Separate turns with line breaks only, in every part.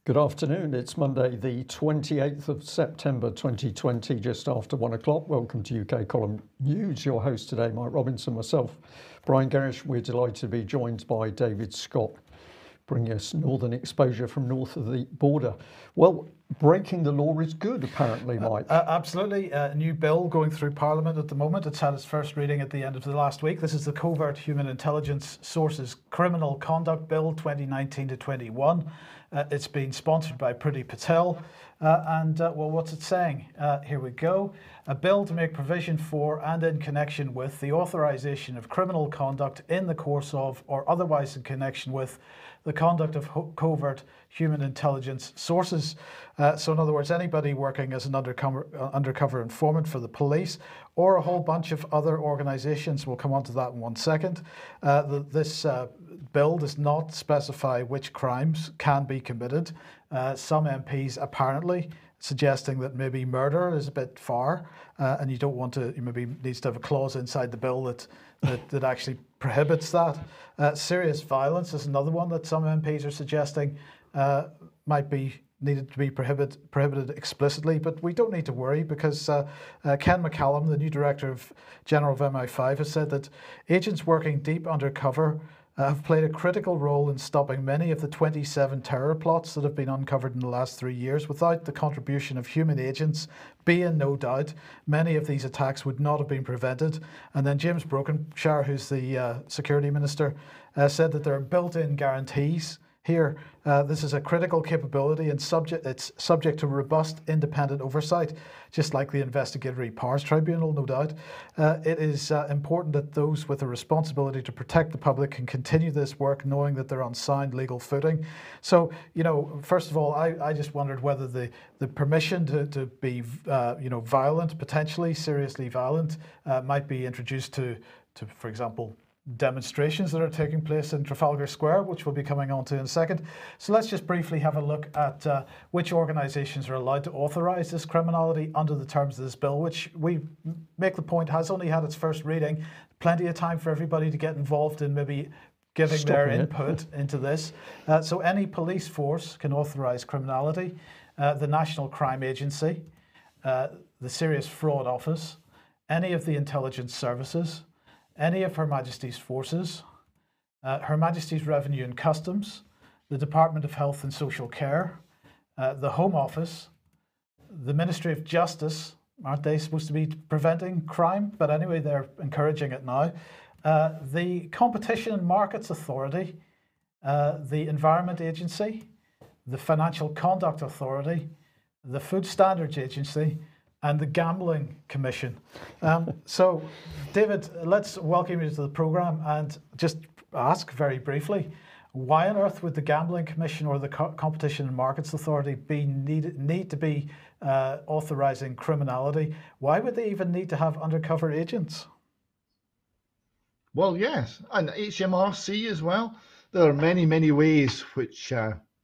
Good afternoon. It's Monday, the 28th of September 2020, just after 1 o'clock. Welcome to UK Column News. Your host today, Mike Robinson, myself, Brian Gerrish. We're delighted to be joined by David Scott, bringing us northern exposure from north of the border. Well, breaking the law is good, apparently, Mike.
Absolutely. A new bill going through Parliament at the moment. It's had its first reading at the end of the last week. This is the Covert Human Intelligence Sources Criminal Conduct Bill 2019 to 21. It's been sponsored by Priti Patel. Well, what's it saying? Here we go. A bill to make provision for and in connection with the authorization of criminal conduct in the course of or otherwise in connection with the conduct of covert human intelligence sources. So in other words, anybody working as an undercover informant for the police or a whole bunch of other organizations, we'll come on to that in 1 second. This bill does not specify which crimes can be committed. Some MPs apparently suggesting that maybe murder is a bit far, and you don't want to, maybe needs to have a clause inside the bill that actually prohibits that. Serious violence is another one that some MPs are suggesting might be needed to be prohibited explicitly, but we don't need to worry because Ken McCallum, the new Director General of MI5, has said that agents working deep undercover have played a critical role in stopping many of the 27 terror plots that have been uncovered in the last 3 years. Without the contribution of human agents, be in no doubt, many of these attacks would not have been prevented. And then James Brokenshire, who's the Security Minister, said that there are built-in guarantees here. This is a critical capability and it's subject to robust independent oversight, just like the Investigatory Powers Tribunal, no doubt. It is important that those with a responsibility to protect the public can continue this work knowing that they're on sound legal footing. So, first of all, I just wondered whether the permission to be, violent, potentially seriously violent, might be introduced to, for example, demonstrations that are taking place in Trafalgar Square, which we'll be coming on to in a second. So let's just briefly have a look at which organisations are allowed to authorise this criminality under the terms of this bill, which we make the point has only had its first reading. Plenty of time for everybody to get involved in maybe giving their input into this. So any police force can authorise criminality, the National Crime Agency, the Serious Fraud Office, any of the intelligence services, any of Her Majesty's forces, Her Majesty's Revenue and Customs, the Department of Health and Social Care, the Home Office, the Ministry of Justice. Aren't they supposed to be preventing crime? But anyway, they're encouraging it now. The Competition and Markets Authority, the Environment Agency, the Financial Conduct Authority, the Food Standards Agency, and the Gambling Commission. So, David, let's welcome you to the programme and just ask very briefly, why on earth would the Gambling Commission or the Competition and Markets Authority need to be authorising criminality? Why would they even need to have undercover agents?
Well, yes, and HMRC as well. There are many, many ways which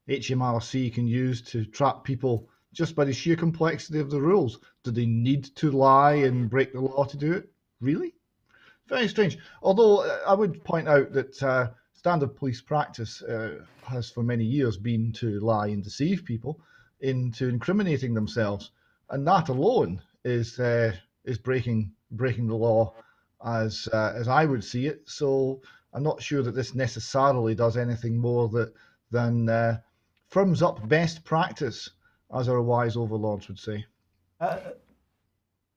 HMRC can use to trap people just by the sheer complexity of the rules. Do they need to lie and break the law to do it? Really? Very strange. Although I would point out that standard police practice has for many years been to lie and deceive people into incriminating themselves, and that alone is breaking the law as I would see it. So I'm not sure that this necessarily does anything more than firms up best practice, as our wise overlords would say.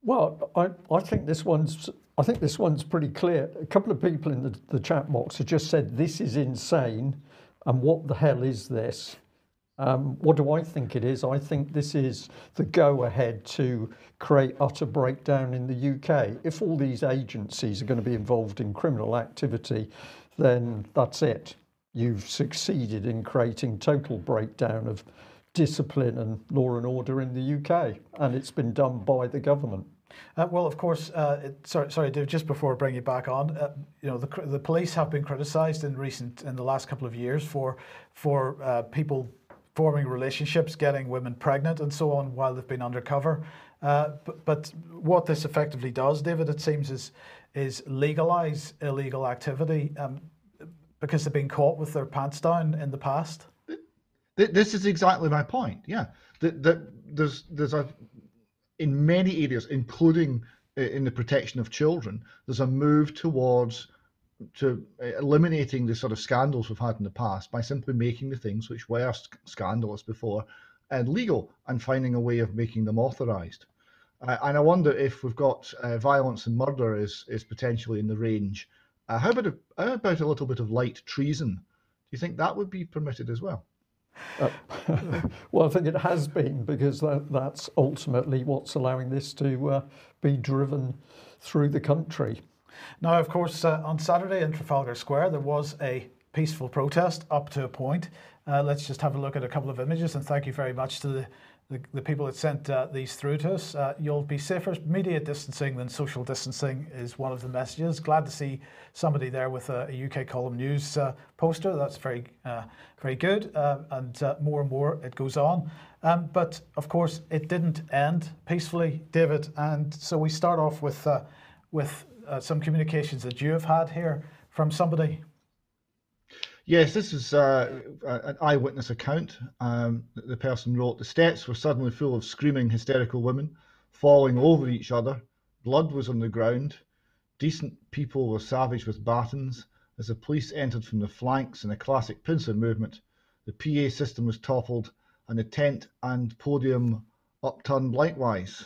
Well, I think this one's pretty clear. A couple of people in the chat box have just said this is insane, and what the hell is this? What do I think it is? I think this is the go-ahead to create utter breakdown in the UK. If all these agencies are going to be involved in criminal activity, then that's it. You've succeeded in creating total breakdown of discipline and law and order in the UK, and it's been done by the government.
Well, of course, sorry, Dave, just before I bring you back on, the police have been criticised in the last couple of years for people forming relationships, getting women pregnant and so on while they've been undercover. But what this effectively does, David, it seems, is legalise illegal activity because they've been caught with their pants down in the past.
This is exactly my point. Yeah, there's a in many areas, including in the protection of children, there's a move towards eliminating the sort of scandals we've had in the past by simply making the things which were scandalous before legal and finding a way of making them authorised. And I wonder if we've got violence and murder is potentially in the range. How about a little bit of light treason? Do you think that would be permitted as well?
Well, I think it has been, because that's ultimately what's allowing this to be driven through the country.
Now, of course, on Saturday in Trafalgar Square, there was a peaceful protest up to a point. Let's just have a look at a couple of images, and thank you very much to the people that sent these through to us. You'll be safer media distancing than social distancing is one of the messages. Glad to see somebody there with a UK Column News poster. That's very good, and more and more it goes on. But of course, it didn't end peacefully, David. And so we start off with some communications that you have had here from somebody.
Yes, this is an eyewitness account. The person wrote, "The steps were suddenly full of screaming, hysterical women, falling over each other. Blood was on the ground. Decent people were savaged with batons. As the police entered from the flanks in a classic pincer movement, the PA system was toppled and the tent and podium upturned likewise."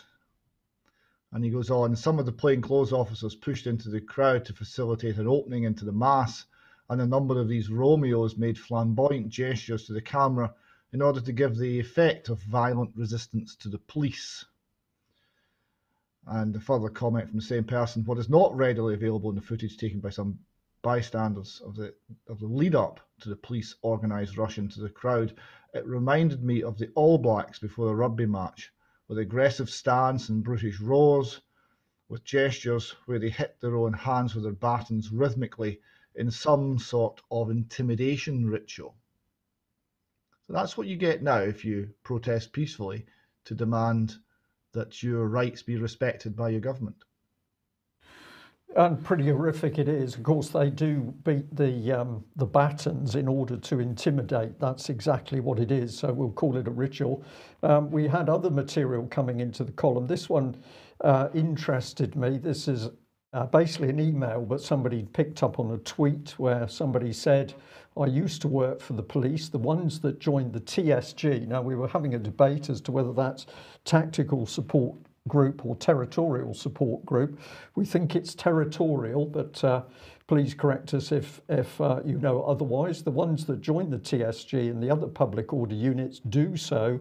And he goes on, "Some of the plainclothes officers pushed into the crowd to facilitate an opening into the mass, and a number of these Romeos made flamboyant gestures to the camera in order to give the effect of violent resistance to the police." And a further comment from the same person, "What is not readily available in the footage taken by some bystanders of the lead up to the police organised rush into the crowd, it reminded me of the All Blacks before a rugby match, with aggressive stance and brutish roars, with gestures where they hit their own hands with their batons rhythmically in some sort of intimidation ritual." So that's what you get now if you protest peacefully to demand that your rights be respected by your government.
And pretty horrific it is. Of course, they do beat the batons in order to intimidate. That's exactly what it is. So we'll call it a ritual. We had other material coming into the column. This one interested me. This is basically an email, but somebody picked up on a tweet where somebody said, "I used to work for the police, the ones that joined the TSG." Now, we were having a debate as to whether that's Tactical Support Group or Territorial Support Group. We think it's territorial, but please correct us if you know otherwise. The ones that join the TSG and the other public order units do so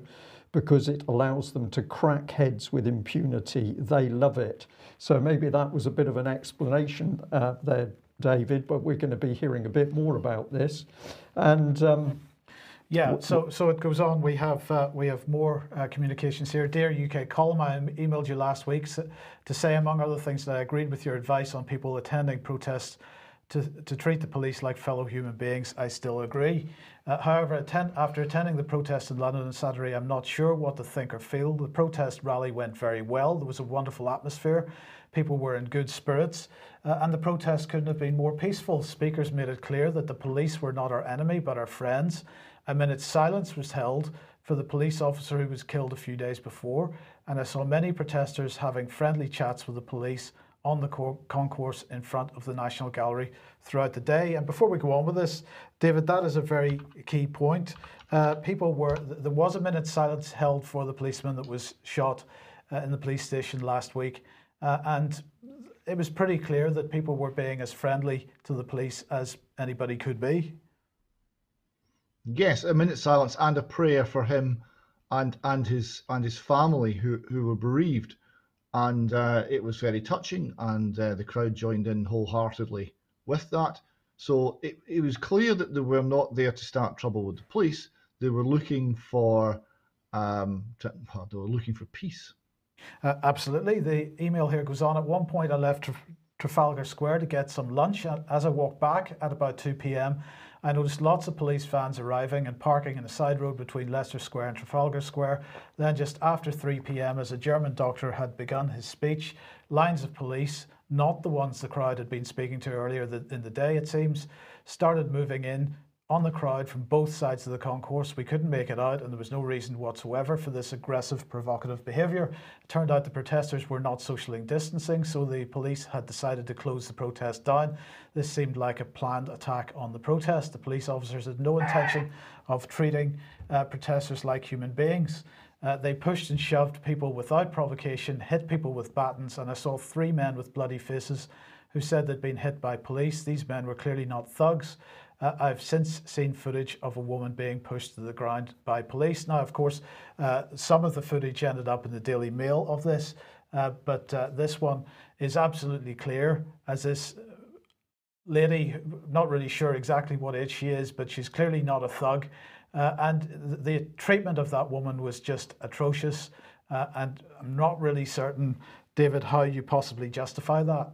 because it allows them to crack heads with impunity. They love it. So maybe that was a bit of an explanation there, David, but we're going to be hearing a bit more about this. And
yeah, so it goes on. We have more communications here. "Dear UK Column, I emailed you last week to say, among other things, that I agreed with your advice on people attending protests to treat the police like fellow human beings. I still agree. However, after attending the protest in London on Saturday, I'm not sure what to think or feel. The protest rally went very well. There was a wonderful atmosphere. People were in good spirits, and the protest couldn't have been more peaceful. Speakers made it clear that the police were not our enemy, but our friends. A minute's silence was held for the police officer who was killed a few days before, and I saw many protesters having friendly chats with the police on the concourse in front of the National Gallery throughout the day." And before we go on with this, David, that is a very key point. There was a minute's silence held for the policeman that was shot in the police station last week, and it was pretty clear that people were being as friendly to the police as anybody could be.
Yes, a minute's silence and a prayer for him and his family who were bereaved. And it was very touching, and the crowd joined in wholeheartedly with that. So it was clear that they were not there to start trouble with the police. They were looking for peace.
Absolutely. The email here goes on. "At one point, I left Trafalgar Square to get some lunch. As I walked back at about 2 p.m, I noticed lots of police vans arriving and parking in a side road between Leicester Square and Trafalgar Square. Then just after 3 p.m, as a German doctor had begun his speech, lines of police, not the ones the crowd had been speaking to earlier in the day, it seems, started moving in on the crowd from both sides of the concourse. We couldn't make it out, and there was no reason whatsoever for this aggressive, provocative behaviour. It turned out the protesters were not socially distancing, so the police had decided to close the protest down. This seemed like a planned attack on the protest. The police officers had no intention of treating protesters like human beings. They pushed and shoved people without provocation, hit people with batons, and I saw 3 men with bloody faces who said they'd been hit by police. These men were clearly not thugs. I've since seen footage of a woman being pushed to the ground by police. Now, of course, some of the footage ended up in the Daily Mail of this, but this one is absolutely clear, as this lady, not really sure exactly what age she is, but she's clearly not a thug. And the treatment of that woman was just atrocious. And I'm not really certain, David, how you possibly justify that.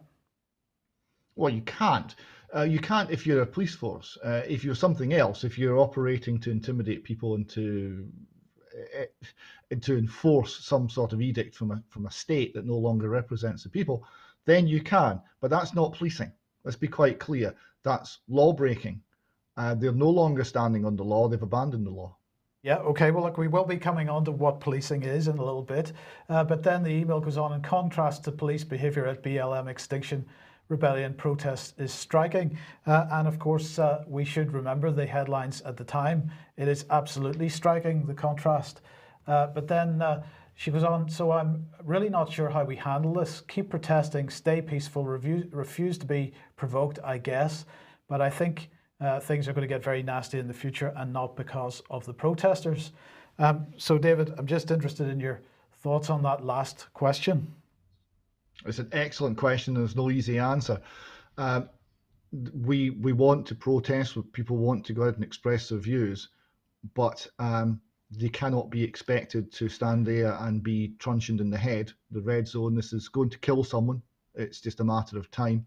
Well, you can't. You can't if you're a police force. If you're something else, if you're operating to intimidate people and to enforce some sort of edict from a state that no longer represents the people, then you can. But that's not policing. Let's be quite clear. That's law breaking. They're no longer standing under law. They've abandoned the law.
Yeah, okay. Well, look, we will be coming on to what policing is in a little bit. But then the email goes on, in contrast to police behaviour at BLM Extinction Rebellion protests is striking. And of course, we should remember the headlines at the time. It is absolutely striking, the contrast. But then she goes on, so I'm really not sure how we handle this. Keep protesting, stay peaceful, refuse to be provoked, I guess. But I think things are going to get very nasty in the future, and not because of the protesters. So David, I'm just interested in your thoughts on that last question.
It's an excellent question. There's no easy answer. We want to protest. People want to go out and express their views, but they cannot be expected to stand there and be truncheoned in the head. The red zone. This is going to kill someone. It's just a matter of time,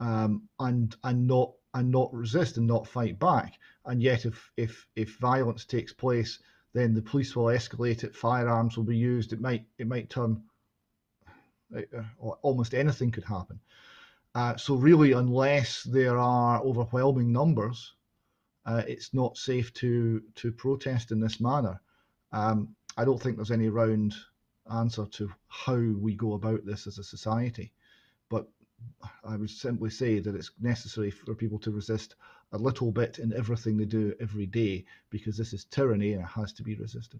and not resist and not fight back. And yet, if violence takes place, then the police will escalate it. Firearms will be used. It might turn. Almost anything could happen. So really, unless there are overwhelming numbers, it's not safe to protest in this manner. I don't think there's any round answer to how we go about this as a society, but I would simply say that it's necessary for people to resist a little bit in everything they do every day, because this is tyranny and it has to be resisted.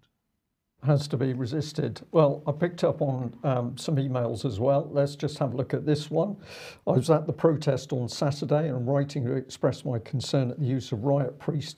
Has to be resisted. Well, I picked up on some emails as well. Let's just have a look at this one. I was at the protest on Saturday and I'm writing to express my concern at the use of riot police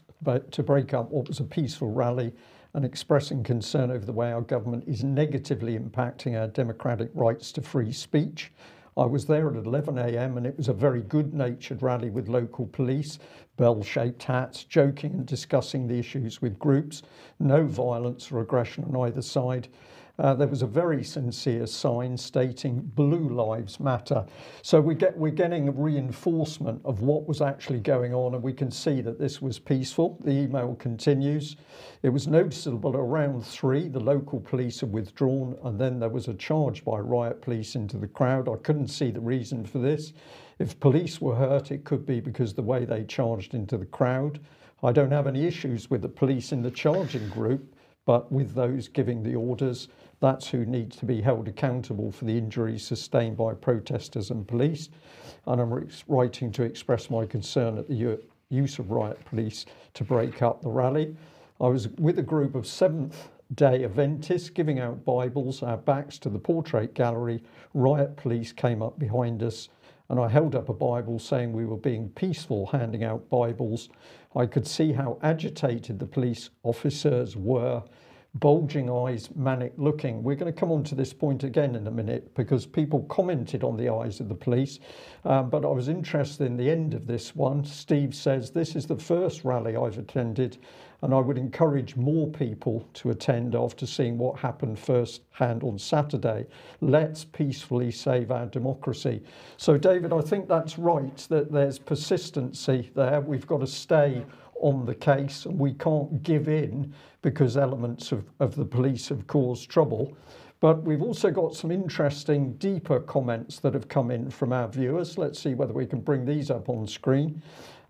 to break up what was a peaceful rally, and expressing concern over the way our government is negatively impacting our democratic rights to free speech. I was there at 11 a.m. and it was a very good-natured rally with local police, bell-shaped hats, joking and discussing the issues with groups, no violence or aggression on either side. There was a very sincere sign stating Blue Lives Matter. So we're getting a reinforcement of what was actually going on, and we can see that this was peaceful. The email continues. It was noticeable around 3, the local police had withdrawn, and then there was a charge by riot police into the crowd. I couldn't see the reason for this. If police were hurt, it could be because the way they charged into the crowd. I don't have any issues with the police in the charging group, but with those giving the orders, that's who needs to be held accountable for the injuries sustained by protesters and police. And I'm writing to express my concern at the use of riot police to break up the rally. I was with a group of Seventh-day Adventists giving out Bibles, our backs to the portrait gallery. Riot police came up behind us and I held up a Bible saying we were being peaceful, handing out Bibles. I could see how agitated the police officers were. Bulging eyes, manic looking. We're going to come on to this point again in a minute because people commented on the eyes of the police, but I was interested in the end of this one. Steve says, this is the first rally I've attended and I would encourage more people to attend after seeing what happened firsthand on Saturday. Let's peacefully save our democracy. So David, I think that's right, that there's persistency there. We've got to stay on the case and we can't give in because elements of the police have caused trouble. But we've also got some interesting, deeper comments that have come in from our viewers. Let's see whether we can bring these up on screen.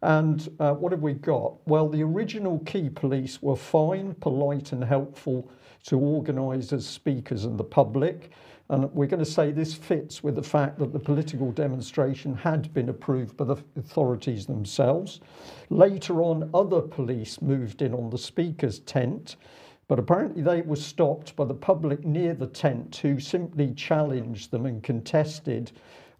And what have we got? Well, the original key police were fine, polite and helpful to organisers, speakers and the public. And we're going to say this fits with the fact that the political demonstration had been approved by the authorities themselves. Later on, other police moved in on the speaker's tent, but apparently they were stopped by the public near the tent who simply challenged them and contested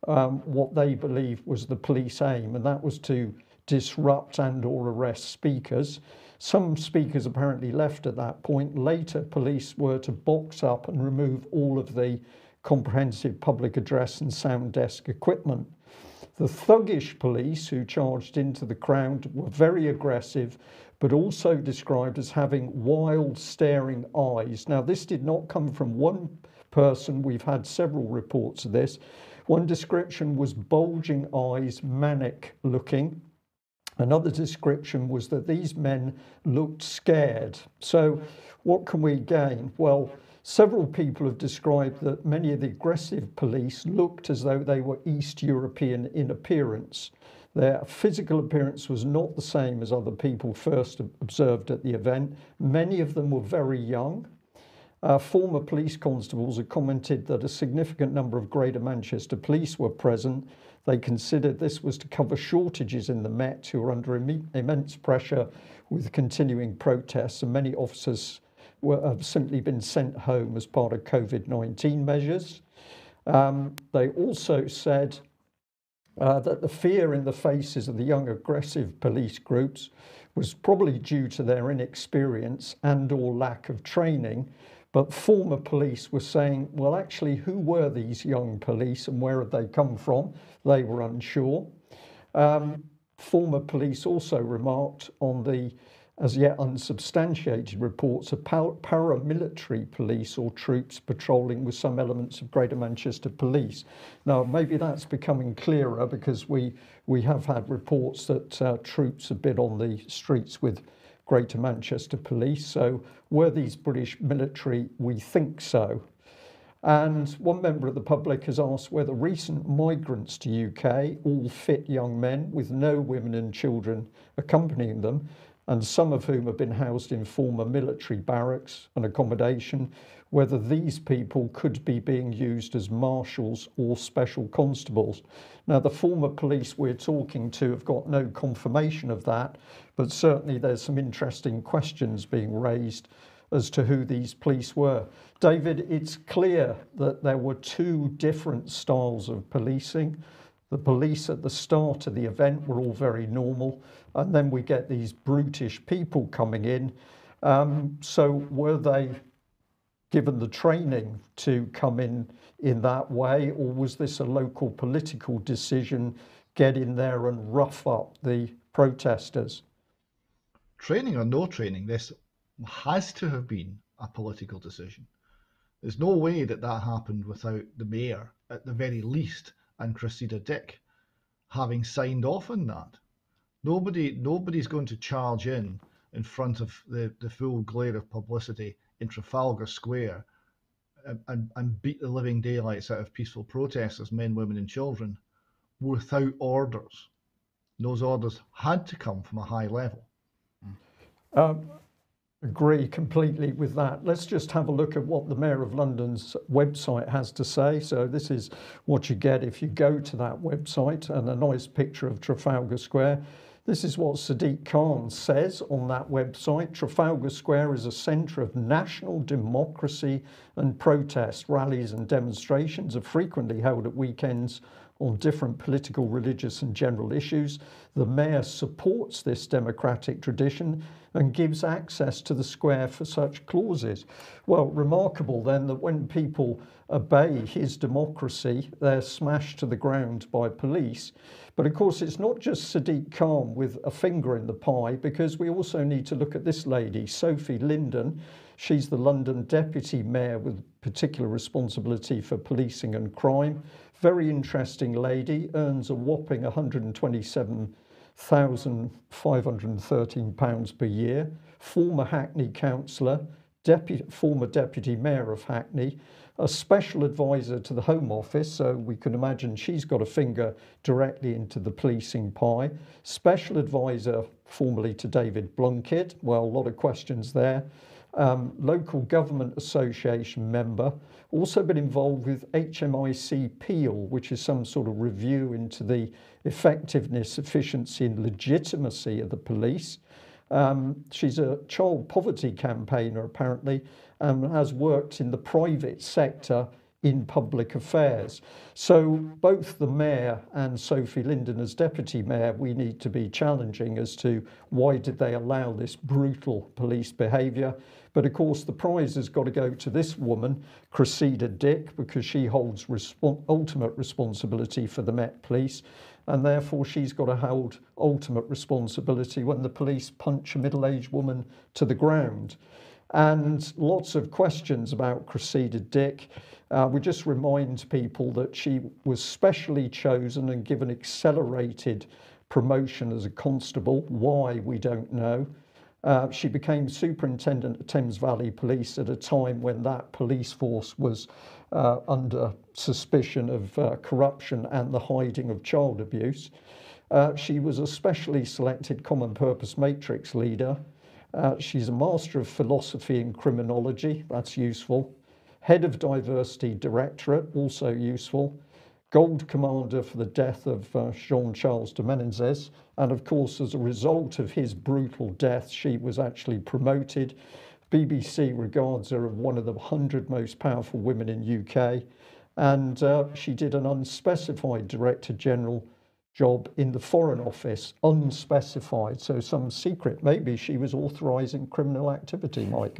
what they believed was the police aim, and that was to disrupt and or arrest speakers. Some speakers apparently left at that point. Later, police were to box up and remove all of the comprehensive public address and sound desk equipment. The thuggish police who charged into the crowd were very aggressive, but also described as having wild, staring eyes. Now, this did not come from one person. We've had several reports of this. One description was bulging eyes, manic looking. Another description was that these men looked scared. So what can we gain? Well, several people have described that many of the aggressive police looked as though they were East European in appearance. Their physical appearance was not the same as other people first observed at the event. Many of them were very young. Former police constables have commented that a significant number of Greater Manchester police were present. They considered this was to cover shortages in the Met, who are under immense pressure with continuing protests, and many officers have simply been sent home as part of COVID-19 measures. They also said that the fear in the faces of the young aggressive police groups was probably due to their inexperience and or lack of training. But former police were saying, well, actually, who were these young police and where had they come from? They were unsure. Former police also remarked on the as yet unsubstantiated reports of paramilitary police or troops patrolling with some elements of Greater Manchester Police. Now, maybe that's becoming clearer because we have had reports that troops have been on the streets with Greater Manchester Police. So were these British military? We think so. And one member of the public has asked whether recent migrants to UK, all fit young men with no women and children accompanying them, and some of whom have been housed in former military barracks and accommodation, whether these people could be being used as marshals or special constables. Now, the former police we're talking to have got no confirmation of that, but certainly there's some interesting questions being raised as to who these police were. David, it's clear that there were two different styles of policing. The police at the start of the event were all very normal, and then we get these brutish people coming in. So were they given the training to come in that way, or was this a local political decision, get in there and rough up the protesters?
Training or no training, this has to have been a political decision. There's no way that happened without the mayor, at the very least, and Cressida Dick having signed off on that. Nobody's going to charge in front of the full glare of publicity in Trafalgar Square and beat the living daylights out of peaceful protesters, men, women and children, without orders. Those orders had to come from a high level.
Agree completely with that. Let's just have a look at what the Mayor of London's website has to say. So this is what you get if you go to that website, and a nice picture of Trafalgar Square. This is what Sadiq Khan says on that website. Trafalgar Square is a centre of national democracy and protest. Rallies and demonstrations are frequently held at weekends on different political, religious and general issues. The mayor supports this democratic tradition and gives access to the square for such clauses. Well, remarkable then that when people obey his democracy, they're smashed to the ground by police. But of course, it's not just Sadiq Khan with a finger in the pie, because we also need to look at this lady, Sophie Linden. She's the London Deputy Mayor with particular responsibility for policing and crime. Very interesting lady, earns a whopping £127,513 per year. Former Hackney councillor, former Deputy Mayor of Hackney, a special advisor to the Home Office, so we can imagine she's got a finger directly into the policing pie. Special advisor formerly to David Blunkett, well, a lot of questions there. Local Government Association member, also been involved with HMIC Peel, which is some sort of review into the effectiveness, efficiency and legitimacy of the police. She's a child poverty campaigner apparently, and has worked in the private sector in public affairs. So both the Mayor and Sophie Linden as Deputy Mayor, we need to be challenging as to why did they allow this brutal police behaviour. But of course the prize has got to go to this woman, Cressida Dick, because she holds ultimate responsibility for the Met Police, and therefore she's got to hold ultimate responsibility when the police punch a middle-aged woman to the ground. And lots of questions about Cressida Dick. We just remind people that she was specially chosen and given accelerated promotion as a constable. Why, we don't know. She became superintendent of Thames Valley Police at a time when that police force was under suspicion of corruption and the hiding of child abuse. She was a specially selected common purpose matrix leader. She's a Master of Philosophy in Criminology, that's useful. Head of Diversity Directorate, also useful. Gold Commander for the death of Jean-Charles de Menezes. And of course, as a result of his brutal death, she was actually promoted. BBC regards her as one of the 100 most powerful women in UK. And she did an unspecified Director General job in the Foreign Office, unspecified, so some secret. Maybe she was authorising criminal activity, Mike.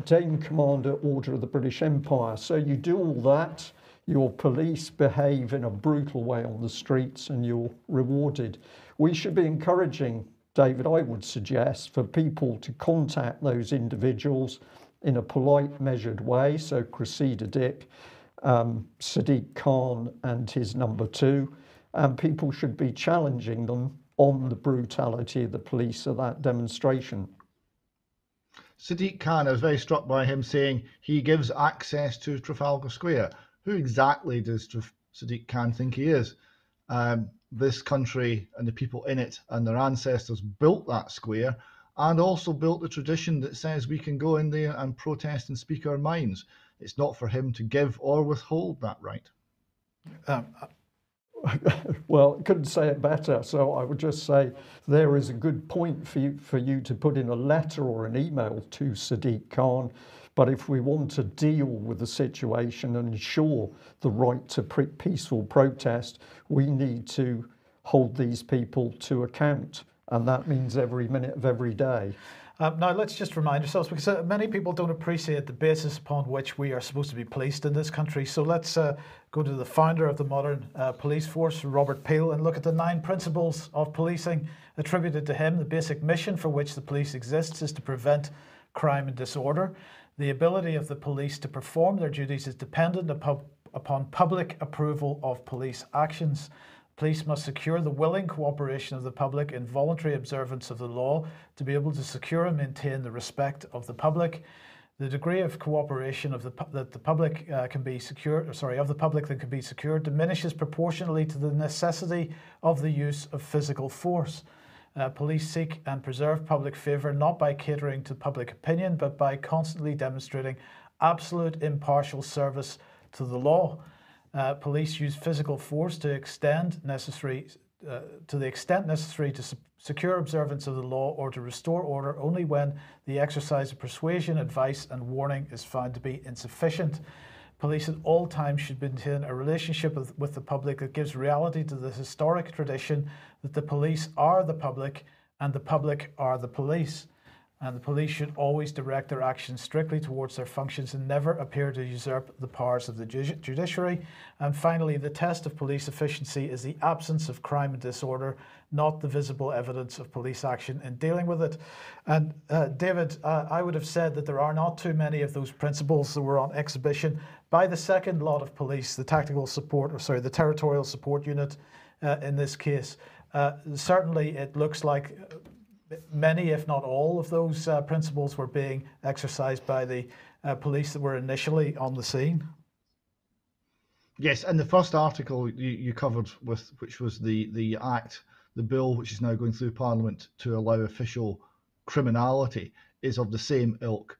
Dame Commander, Order of the British Empire. So you do all that, your police behave in a brutal way on the streets, and you're rewarded. We should be encouraging, David, I would suggest, for people to contact those individuals in a polite, measured way. So Cressida Dick, Sadiq Khan and his number 2. And people should be challenging them on the brutality of the police at that demonstration.
Sadiq Khan, I was very struck by him saying he gives access to Trafalgar Square. Who exactly does Sadiq Khan think he is? This country and the people in it and their ancestors built that square, and also built the tradition that says we can go in there and protest and speak our minds. It's not for him to give or withhold that right.
Well, couldn't say it better. So I would just say there is a good point for you to put in a letter or an email to Sadiq Khan. But if we want to deal with the situation and ensure the right to peaceful protest, we need to hold these people to account. And that means every minute of every day.
Now, let's just remind ourselves, because many people don't appreciate the basis upon which we are supposed to be policed in this country. So let's go to the founder of the modern police force, Robert Peel, and look at the 9 principles of policing attributed to him. The basic mission for which the police exists is to prevent crime and disorder. The ability of the police to perform their duties is dependent upon public approval of police actions. Police must secure the willing cooperation of the public in voluntary observance of the law to be able to secure and maintain the respect of the public. The degree of cooperation of the public can be secured diminishes proportionally to the necessity of the use of physical force. Police seek and preserve public favour not by catering to public opinion, but by constantly demonstrating absolute impartial service to the law. Police use physical force to the extent necessary to secure observance of the law or to restore order only when the exercise of persuasion, advice and warning is found to be insufficient. Police at all times should maintain a relationship with the public that gives reality to the historic tradition that the police are the public and the public are the police. And the police should always direct their actions strictly towards their functions and never appear to usurp the powers of the judiciary. And finally, the test of police efficiency is the absence of crime and disorder, not the visible evidence of police action in dealing with it. And David, I would have said that there are not too many of those principles that were on exhibition by the second lot of police, the the territorial support unit in this case. Certainly it looks like many, if not all, of those principles were being exercised by the police that were initially on the scene?
Yes, and the first article you covered with, which was the act, the bill which is now going through Parliament to allow official criminality, is of the same ilk.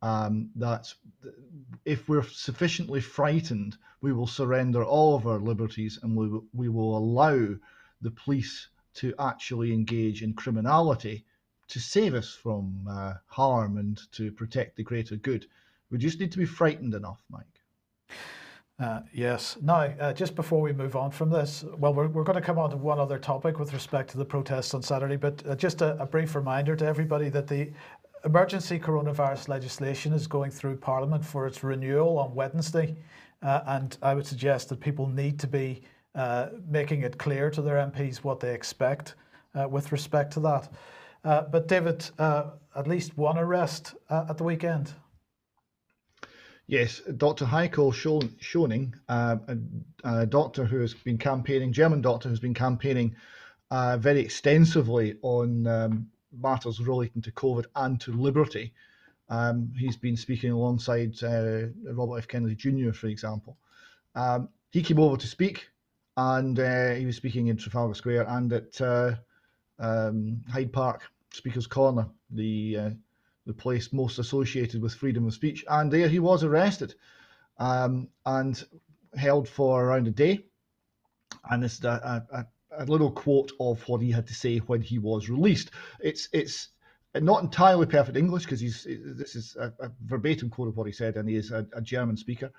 That if we're sufficiently frightened, we will surrender all of our liberties, and we will allow the police to actually engage in criminality to save us from harm and to protect the greater good. We just need to be frightened enough, Mike.
Yes. Now, just before we move on from this, well, we're going to come on to one other topic with respect to the protests on Saturday, but just a brief reminder to everybody that the emergency coronavirus legislation is going through Parliament for its renewal on Wednesday, and I would suggest that people need to be making it clear to their MPs what they expect with respect to that. But David, at least one arrest at the weekend.
Yes, Dr. Heiko Schoening, a doctor who has been campaigning, German doctor who's been campaigning very extensively on matters relating to COVID and to liberty. He's been speaking alongside Robert F. Kennedy Jr., for example. He came over to speak, and he was speaking in Trafalgar Square and at Hyde Park, Speaker's Corner, the place most associated with freedom of speech. And there he was arrested and held for around a day. And this is a little quote of what he had to say when he was released. It's not entirely perfect English, because this is a verbatim quote of what he said, and he is a German speaker.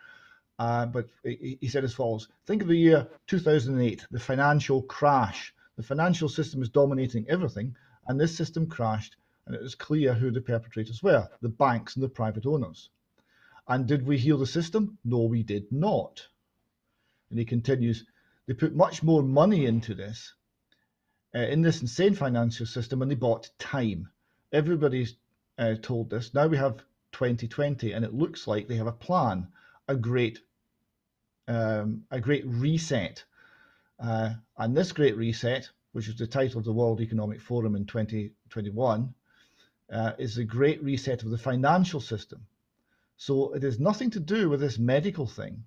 But he said as follows: think of the year 2008, the financial crash. The financial system is dominating everything, and this system crashed, and it was clear who the perpetrators were: the banks and the private owners. And did we heal the system? No, we did not. And he continues, they put much more money into this, in this insane financial system, and they bought time. Everybody's told this. Now we have 2020, and it looks like they have a plan, a great reset. And this great reset, which is the title of the World Economic Forum in 2021, is the great reset of the financial system. So it has nothing to do with this medical thing,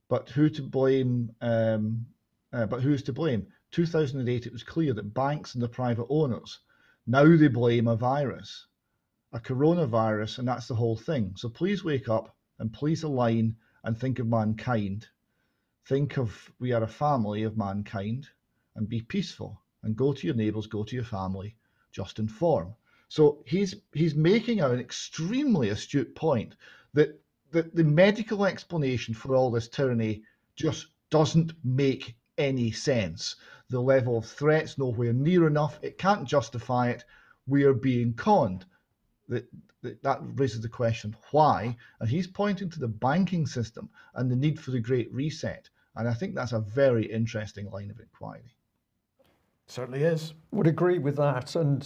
but who to blame? But who's to blame? 2008, it was clear that banks and the private owners. Now they blame a virus, a coronavirus, and that's the whole thing. So please wake up and please align and think of mankind. Think of we are a family of mankind, and be peaceful and go to your neighbours, go to your family, just inform. So he's making an extremely astute point that the medical explanation for all this tyranny just doesn't make any sense. The level of threat's nowhere near enough. It can't justify it. We are being conned. That raises the question, why? And he's pointing to the banking system and the need for the Great Reset. And I think that's a very interesting line of inquiry.
Certainly is.
Would agree with that. And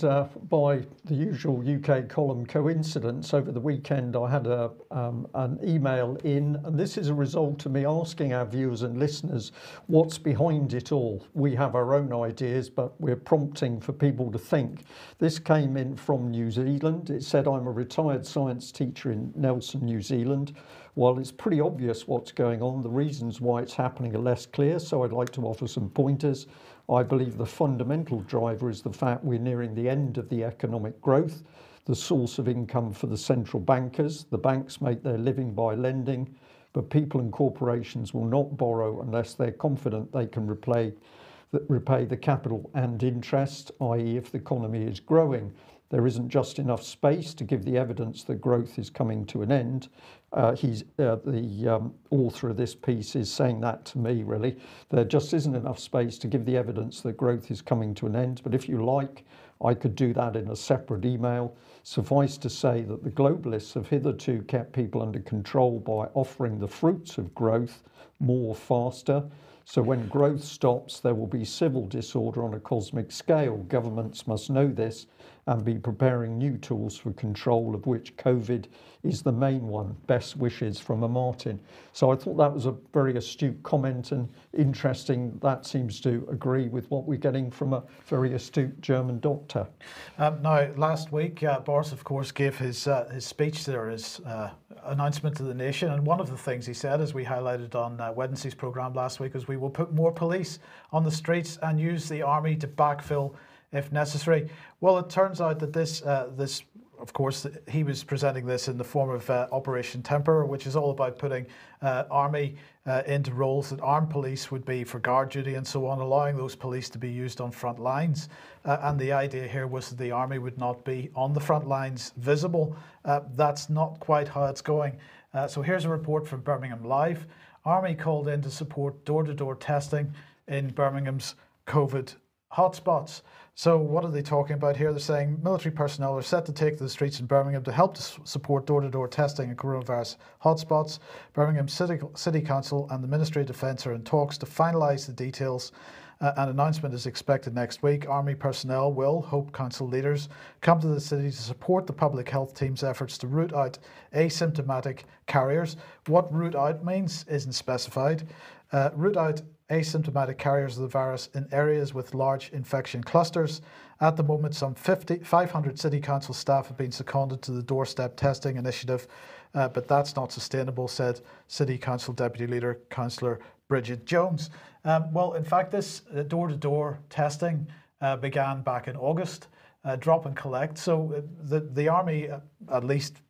by the usual UK column coincidence, over the weekend I had an email in, and this is a result of me asking our viewers and listeners what's behind it all. We have our own ideas, but we're prompting for people to think. This came in from New Zealand. It said, I'm a retired science teacher in Nelson, New Zealand. While it's pretty obvious what's going on, the reasons why it's happening are less clear, so I'd like to offer some pointers. I believe the fundamental driver is the fact we're nearing the end of the economic growth, the source of income for the central bankers. The banks make their living by lending, but people and corporations will not borrow unless they're confident they can repay the capital and interest, i.e. if the economy is growing. There isn't just enough space to give the evidence that growth is coming to an end. The author of this piece is saying that to me, really. There just isn't enough space to give the evidence that growth is coming to an end. But if you like, I could do that in a separate email. Suffice to say that the globalists have hitherto kept people under control by offering the fruits of growth more faster. So when growth stops, there will be civil disorder on a cosmic scale. Governments must know this and be preparing new tools for control, of which COVID is the main one. Best wishes from a Martin. So I thought that was a very astute comment and interesting. That seems to agree with what we're getting from a very astute German doctor.
Now, last week, Boris, of course, gave his speech there, his announcement to the nation. And one of the things he said, as we highlighted on Wednesday's programme last week, is we will put more police on the streets and use the army to backfill if necessary. Well, it turns out that this, of course, he was presenting this in the form of Operation Temper, which is all about putting army into roles that armed police would be for guard duty and so on, allowing those police to be used on front lines. And the idea here was that the army would not be on the front lines visible. That's not quite how it's going. So here's a report from Birmingham Live. Army called in to support door-to-door testing in Birmingham's COVID hotspots. So what are they talking about here? They're saying military personnel are set to take to the streets in Birmingham to help to support door-to-door testing in coronavirus hotspots. Birmingham City Council and the Ministry of Defence are in talks to finalise the details. An announcement is expected next week. Army personnel will, hope council leaders, come to the city to support the public health team's efforts to root out asymptomatic carriers. What root out means isn't specified. Root out asymptomatic carriers of the virus in areas with large infection clusters. At the moment, some 500 City Council staff have been seconded to the doorstep testing initiative, but that's not sustainable, said City Council Deputy Leader Councillor Bridget Jones. Well, in fact, this door-to-door testing began back in August, drop and collect. So the Army, at least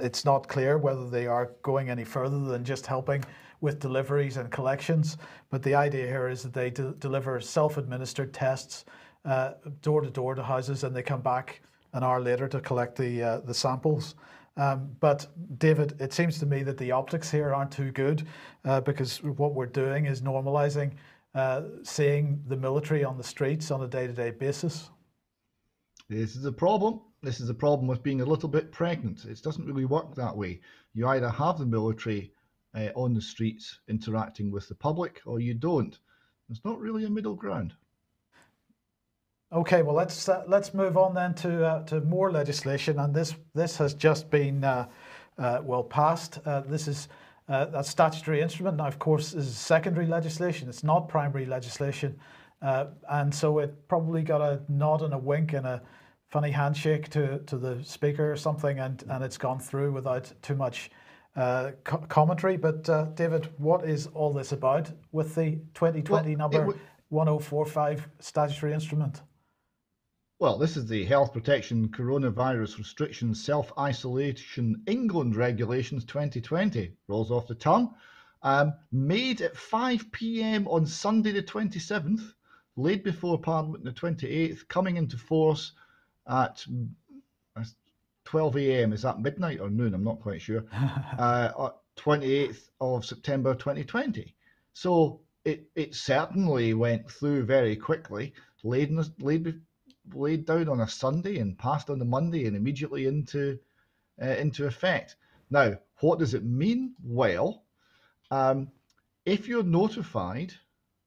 it's not clear whether they are going any further than just helping with deliveries and collections. But the idea here is that they deliver self-administered tests door-to-door to houses, and they come back an hour later to collect the samples. But David, it seems to me that the optics here aren't too good because what we're doing is normalising seeing the military on the streets on a day-to-day basis.
This is a problem. This is a problem with being a little bit pregnant. It doesn't really work that way. You either have the military on the streets interacting with the public, or you don't. There's not really a middle ground. Okay,
well, let's move on then to more legislation, and this has just been passed. This is a statutory instrument. Now, of course, this is secondary legislation. It's not primary legislation, and so it probably got a nod and a wink and a funny handshake to the speaker or something, and it's gone through without too much commentary. But David, what is all this about with the 2020 number 1045 statutory instrument?
Well, this is the Health Protection Coronavirus Restrictions Self-Isolation England Regulations 2020. Rolls off the tongue. Made at 5 p.m. on Sunday the 27th, laid before Parliament the 28th, coming into force at 12 a.m. Is that midnight or noon? I'm not quite sure. 28th of September 2020. So it certainly went through very quickly, laid down on a Sunday and passed on the Monday and immediately into effect. Now, what does it mean? Well, if you're notified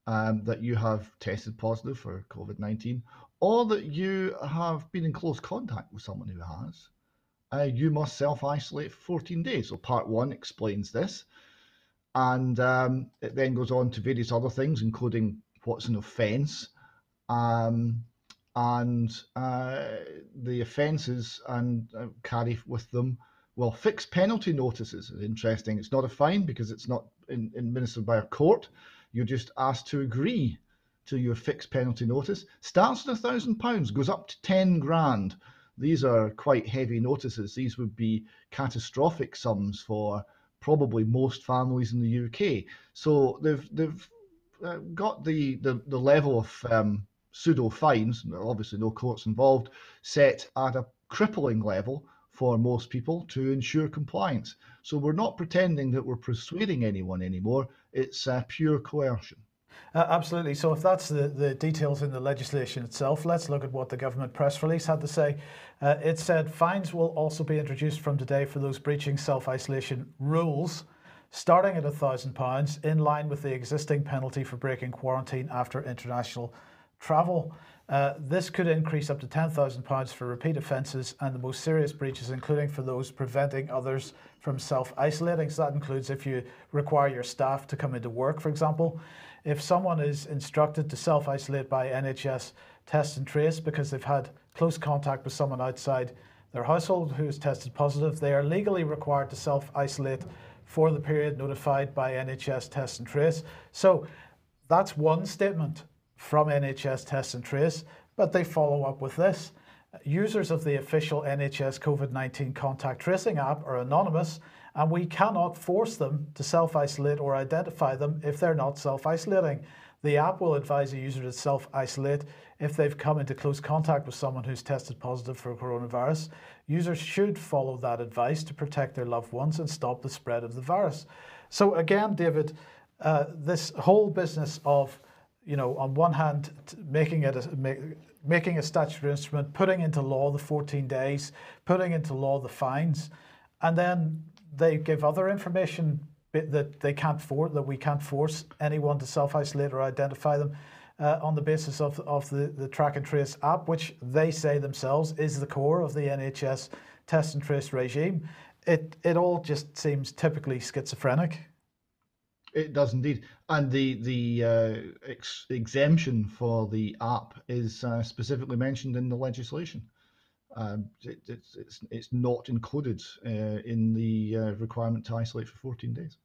that you have tested positive for COVID-19, or that you have been in close contact with someone who has, you must self-isolate for 14 days. So Part 1 explains this, and it then goes on to various other things, including what's an offence, and the offences and carry with them, well, fixed penalty notices. It's interesting. It's not a fine because it's not administered by a court. You're just asked to agree to your fixed penalty notice. Starts at £1,000, goes up to 10 grand. These are quite heavy notices. These would be catastrophic sums for probably most families in the UK. So they've got the level of pseudo fines, obviously no courts involved, set at a crippling level for most people to ensure compliance. So we're not pretending that we're persuading anyone anymore. It's pure coercion.
Absolutely. So if that's the details in the legislation itself, let's look at what the government press release had to say. It said fines will also be introduced from today for those breaching self-isolation rules, starting at £1,000, in line with the existing penalty for breaking quarantine after international travel. This could increase up to £10,000 for repeat offences and the most serious breaches, including for those preventing others from self-isolating. So that includes if you require your staff to come into work, for example. If someone is instructed to self-isolate by NHS test and trace because they've had close contact with someone outside their household who has tested positive, they are legally required to self-isolate for the period notified by NHS test and trace. So that's one statement from NHS test and trace, but they follow up with this. Users of the official NHS COVID-19 contact tracing app are anonymous, and we cannot force them to self-isolate or identify them if they're not self-isolating. The app will advise a user to self-isolate if they've come into close contact with someone who's tested positive for coronavirus. Users should follow that advice to protect their loved ones and stop the spread of the virus. So again, David, this whole business of, on one hand, making a statutory instrument, putting into law the 14 days, putting into law the fines, and then they give other information that we can't force anyone to self-isolate or identify them on the basis of the track and trace app, which they say themselves is the core of the NHS test and trace regime. It all just seems typically schizophrenic.
It does indeed, and the exemption for the app is specifically mentioned in the legislation. It's not included in the requirement to isolate for 14 days.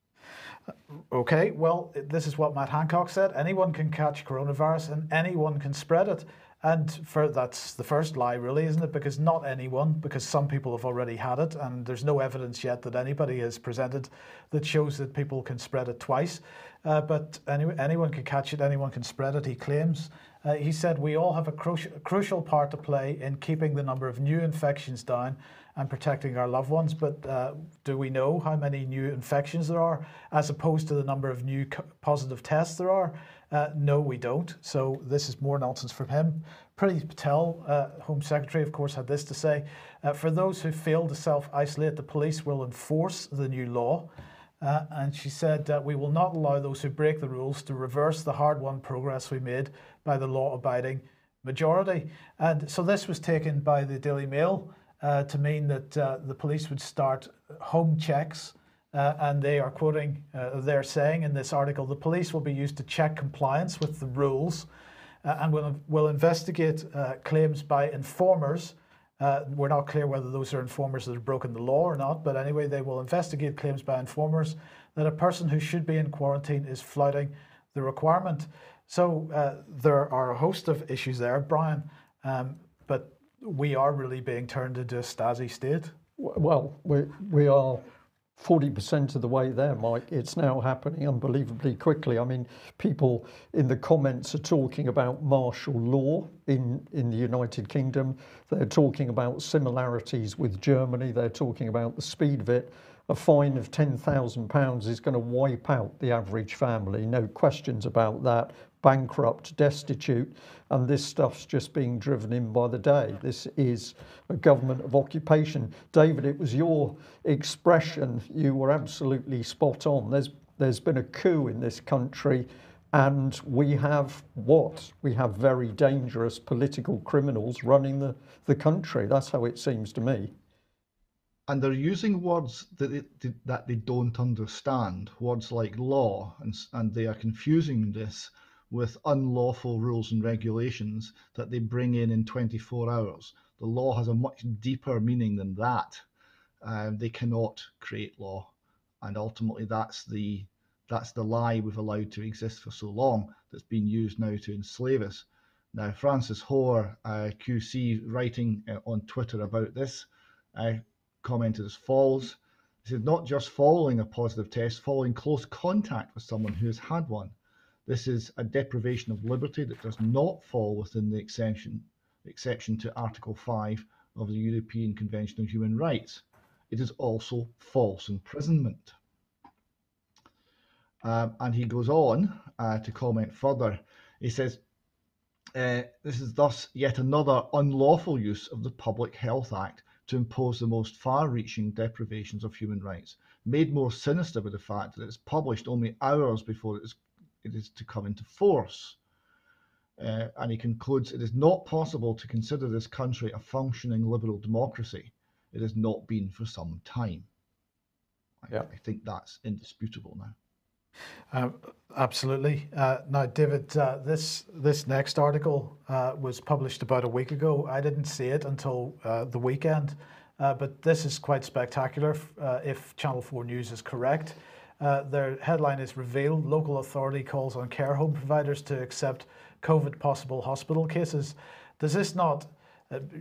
Okay, well, this is what Matt Hancock said. Anyone can catch coronavirus and anyone can spread it. And that's the first lie, really, isn't it? Because not anyone, because some people have already had it, and there's no evidence yet that anybody has presented that shows that people can spread it twice. But anyone can catch it, anyone can spread it, he claims. He said, we all have a crucial part to play in keeping the number of new infections down and protecting our loved ones. But do we know how many new infections there are as opposed to the number of new positive tests there are? No, we don't. So this is more nonsense from him. Priti Patel, Home Secretary, of course, had this to say. For those who fail to self-isolate, the police will enforce the new law. And she said, we will not allow those who break the rules to reverse the hard-won progress we made by the law-abiding majority. And so this was taken by the Daily Mail to mean that the police would start home checks. And they are quoting, they're saying in this article, the police will be used to check compliance with the rules and will investigate claims by informers. We're not clear whether those are informers that have broken the law or not, but anyway, they will investigate claims by informers that a person who should be in quarantine is flouting the requirement. So there are a host of issues there, Brian, but we are really being turned into a Stasi state.
Well, we are 40% of the way there, Mike. It's now happening unbelievably quickly. I mean, people in the comments are talking about martial law in the United Kingdom. They're talking about similarities with Germany. They're talking about the speed of it. A fine of £10,000 is going to wipe out the average family. No questions about that. Bankrupt, destitute, and this stuff's just being driven in by the day. This is a government of occupation. David, it was your expression. You were absolutely spot on. There's been a coup in this country, and we have what? We have very dangerous political criminals running the country. That's how it seems to me.
And they're using words that they don't understand, words like law, and they are confusing this with unlawful rules and regulations that they bring in 24 hours. The law has a much deeper meaning than that. They cannot create law, and ultimately that's the lie we've allowed to exist for so long, that's been used now to enslave us. Now, Francis Hoare, QC, writing on Twitter about this, commented as follows. He said, not just following a positive test, following close contact with someone who has had one. This is a deprivation of liberty that does not fall within the exception to Article 5 of the European Convention on Human Rights. It is also false imprisonment. And he goes on to comment further. He says, this is thus yet another unlawful use of the Public Health Act to impose the most far-reaching deprivations of human rights, made more sinister by the fact that it's published only hours before it is to come into force. And he concludes, it is not possible to consider this country a functioning liberal democracy. It has not been for some time. I think that's indisputable now.
Absolutely. Now, David, this next article was published about a week ago. I didn't see it until the weekend, but this is quite spectacular if Channel 4 News is correct. Their headline is "Revealed Local Authority Calls on Care Home Providers to Accept COVID Possible Hospital Cases." Does this not,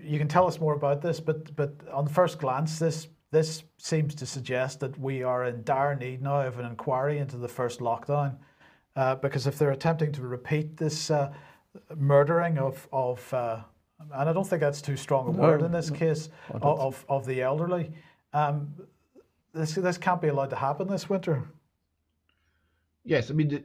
you can tell us more about this, but on first glance, this seems to suggest that we are in dire need now of an inquiry into the first lockdown, because if they're attempting to repeat this murdering of and I don't think that's too strong a word in this case, of the elderly, this can't be allowed to happen this winter.
Yes, I mean,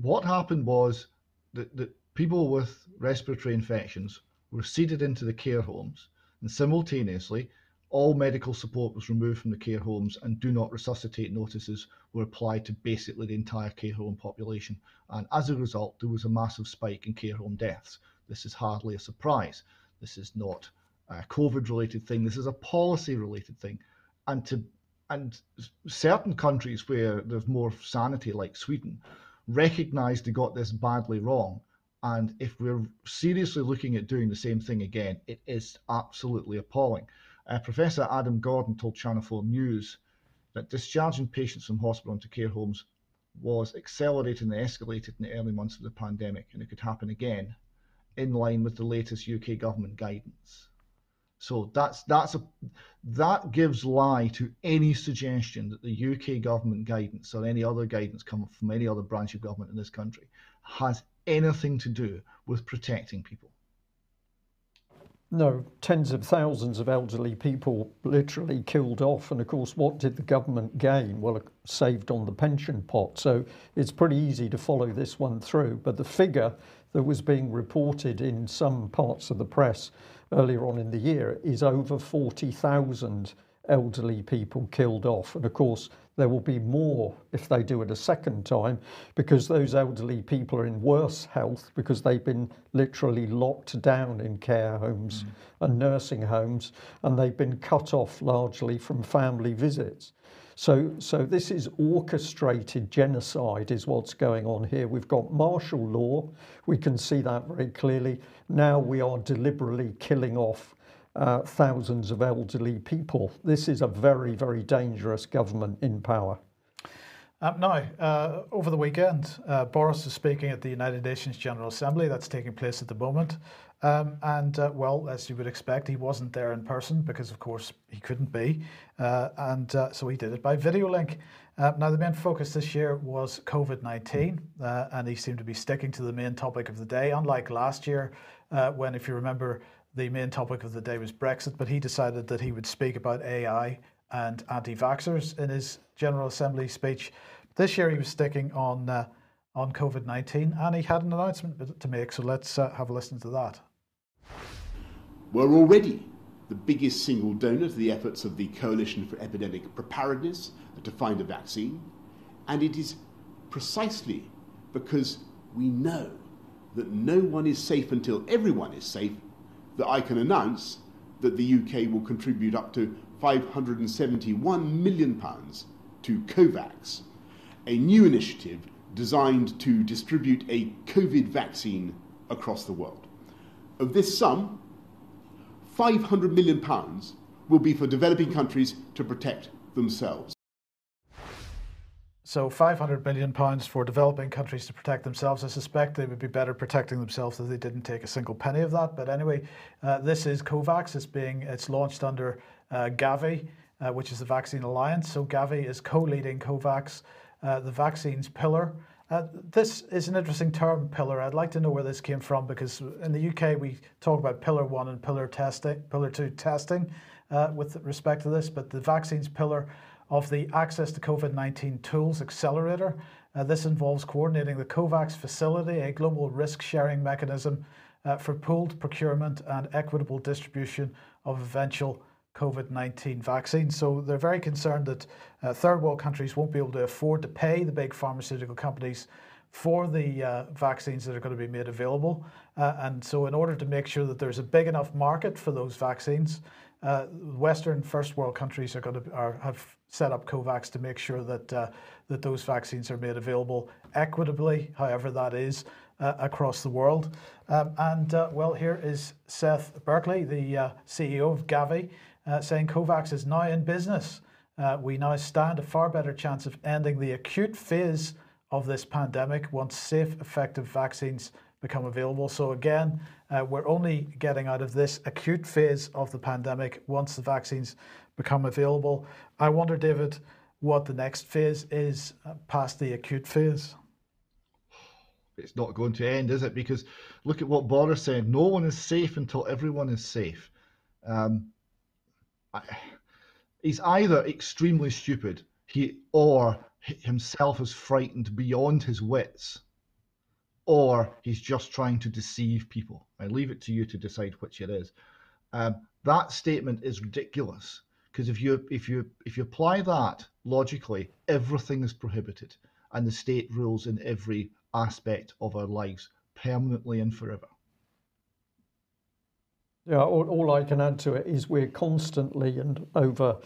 what happened was that people with respiratory infections were seeded into the care homes, and simultaneously all medical support was removed from the care homes, and do not resuscitate notices were applied to basically the entire care home population. And as a result, there was a massive spike in care home deaths. This is hardly a surprise. This is not a COVID-related thing. This is a policy-related thing. And certain countries where there's more sanity, like Sweden, recognize they got this badly wrong. And if we're seriously looking at doing the same thing again, it is absolutely appalling. Professor Adam Gordon told Channel 4 News that discharging patients from hospital into care homes was accelerated and escalated in the early months of the pandemic, and it could happen again in line with the latest UK government guidance. So that gives lie to any suggestion that the UK government guidance or any other guidance coming from any other branch of government in this country has anything to do with protecting people.
No, tens of thousands of elderly people literally killed off. And of course, what did the government gain? Well, it saved on the pension pot. So it's pretty easy to follow this one through. But the figure that was being reported in some parts of the press earlier on in the year is over 40,000 elderly people killed off. And of course, there will be more if they do it a second time, because those elderly people are in worse health because they've been literally locked down in care homes and nursing homes, and they've been cut off largely from family visits. So this is orchestrated genocide is what's going on here. We've got martial law. We can see that very clearly. Now we are deliberately killing off thousands of elderly people. This is a very, very dangerous government in power.
Now, over the weekend, Boris is speaking at the United Nations General Assembly. That's taking place at the moment. Well, as you would expect, he wasn't there in person because, of course, he couldn't be. So he did it by video link. Now, the main focus this year was COVID-19, and he seemed to be sticking to the main topic of the day, unlike last year when, if you remember, the main topic of the day was Brexit, but he decided that he would speak about AI and anti-vaxxers in his General Assembly speech. This year he was sticking on COVID-19, and he had an announcement to make, so let's have a listen to that.
We're already the biggest single donor to the efforts of the Coalition for Epidemic Preparedness to find a vaccine, and it is precisely because we know that no one is safe until everyone is safe that I can announce that the UK will contribute up to £571 million to COVAX, a new initiative designed to distribute a COVID vaccine across the world. Of this sum, £500 million will be for developing countries to protect themselves.
So £500 million for developing countries to protect themselves. I suspect they would be better protecting themselves if they didn't take a single penny of that. But anyway, this is COVAX. It's launched under Gavi, which is the Vaccine Alliance. So Gavi is co-leading COVAX, the vaccines pillar. This is an interesting term, pillar. I'd like to know where this came from, because in the UK we talk about pillar 1 and pillar 2 testing with respect to this, but the vaccines pillar of the Access to COVID-19 Tools Accelerator. This involves coordinating the COVAX facility, a global risk-sharing mechanism for pooled procurement and equitable distribution of eventual COVID-19 vaccines. So they're very concerned that third world countries won't be able to afford to pay the big pharmaceutical companies for the vaccines that are going to be made available. And so in order to make sure that there's a big enough market for those vaccines, Western first world countries have set up COVAX to make sure that that those vaccines are made available equitably, however that is, across the world. Well, here is Seth Berkley, the CEO of Gavi, saying COVAX is now in business. We now stand a far better chance of ending the acute phase of this pandemic once safe, effective vaccines become available. So again, we're only getting out of this acute phase of the pandemic once the vaccines become available. I wonder, David, what the next phase is past the acute phase.
It's not going to end, is it? Because look at what Boris said. No one is safe until everyone is safe. He's either extremely stupid or himself is frightened beyond his wits, or he's just trying to deceive people. I leave it to you to decide which it is. That statement is ridiculous, because if you apply that logically, everything is prohibited, and the state rules in every aspect of our lives permanently and forever.
Yeah, all I can add to it is we're constantly, and over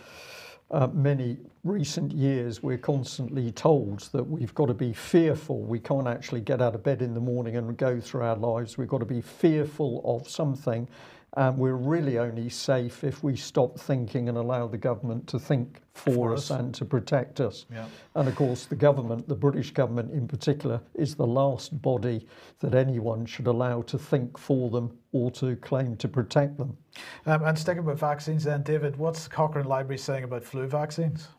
many recent years, we're constantly told that we've got to be fearful. We can't actually get out of bed in the morning and go through our lives. We've got to be fearful of something, and we're really only safe if we stop thinking and allow the government to think for us and to protect us.
Yeah.
And of course, the government, the British government in particular, is the last body that anyone should allow to think for them or to claim to protect them.
And sticking with vaccines then, David, what's Cochrane Library saying about flu vaccines?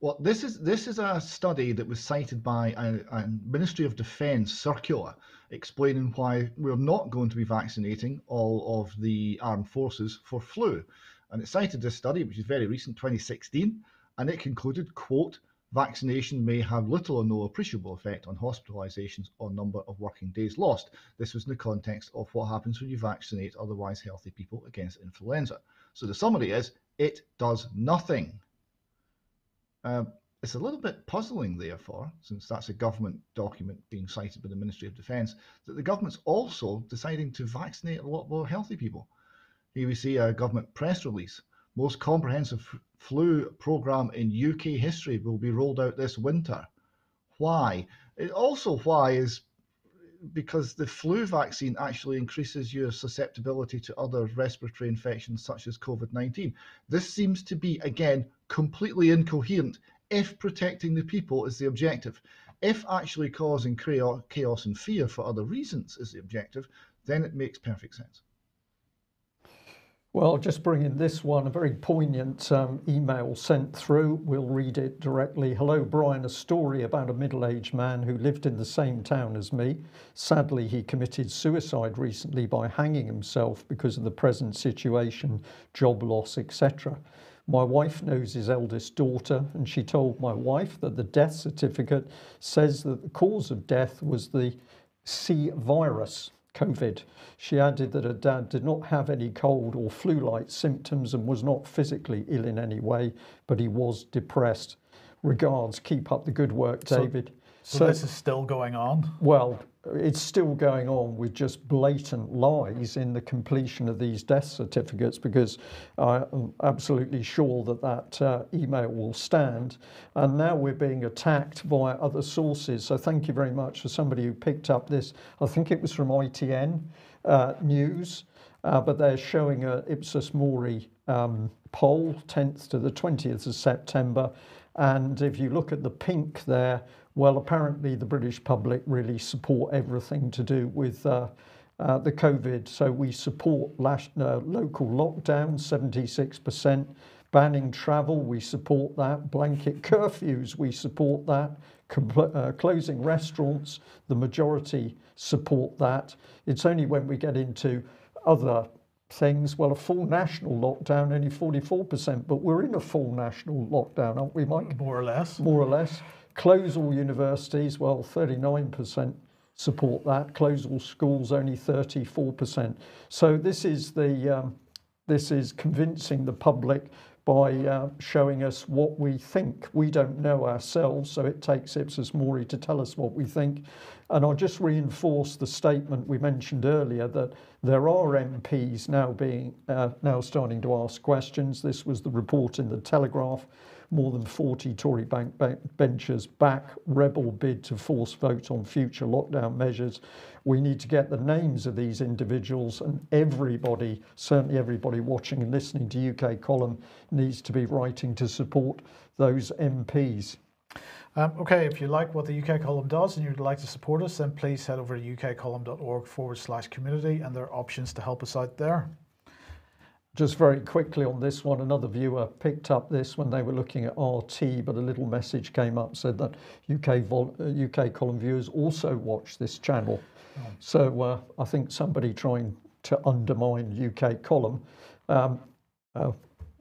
Well, this is a study that was cited by a Ministry of Defence circular explaining why we're not going to be vaccinating all of the armed forces for flu. And it cited this study, which is very recent, 2016, and it concluded, quote, vaccination may have little or no appreciable effect on hospitalisations or number of working days lost. This was in the context of what happens when you vaccinate otherwise healthy people against influenza. So the summary is, it does nothing. It's a little bit puzzling, therefore, since that's a government document being cited by the Ministry of Defence, that the government's also deciding to vaccinate a lot more healthy people. Here we see a government press release. Most comprehensive flu programme in UK history will be rolled out this winter. Why? Why is because the flu vaccine actually increases your susceptibility to other respiratory infections such as COVID-19. This seems to be, again, completely incoherent if protecting the people is the objective. If actually causing chaos and fear for other reasons is the objective, then it makes perfect sense.
Well, just bringing this one, a very poignant email sent through. We'll read it directly. Hello, Brian. A story about a middle-aged man who lived in the same town as me. Sadly, he committed suicide recently by hanging himself because of the present situation, job loss, etc. My wife knows his eldest daughter, and she told my wife that the death certificate says that the cause of death was the C virus, COVID. She added that her dad did not have any cold or flu-like symptoms and was not physically ill in any way, but he was depressed. Regards, keep up the good work, David.
So this is still going on?
Well, it's still going on with just blatant lies in the completion of these death certificates, because I'm absolutely sure that that email will stand. And now we're being attacked via other sources. So thank you very much for somebody who picked up this. I think it was from ITN News, but they're showing a Ipsos Mori poll, 10th to the 20th of September. And if you look at the pink there, well, apparently the British public really support everything to do with the COVID. So we support local lockdowns, 76%. Banning travel, we support that. Blanket curfews, we support that. Closing restaurants, the majority support that. It's only when we get into other things, well, a full national lockdown, only 44%, but we're in a full national lockdown, aren't we, Mike?
More or less.
More or less. Close all universities, well, 39% support that. Close all schools, only 34%. So this is convincing the public by showing us what we think. We don't know ourselves, so it takes ipsus mori to tell us what we think. And I'll just reinforce the statement we mentioned earlier that there are MPs now starting to ask questions. This was the report in the Telegraph. More than 40 Tory benchers back rebel bid to force vote on future lockdown measures. We need to get the names of these individuals, and everybody, certainly everybody watching and listening to UK Column, needs to be writing to support those MPs.
Okay, if you like what the UK Column does and you'd like to support us, then please head over to ukcolumn.org/community, and there are options to help us out there.
Just very quickly on this one, another viewer picked up this when they were looking at RT, but a little message came up, said that UK Column viewers also watch this channel. So I think somebody trying to undermine UK Column.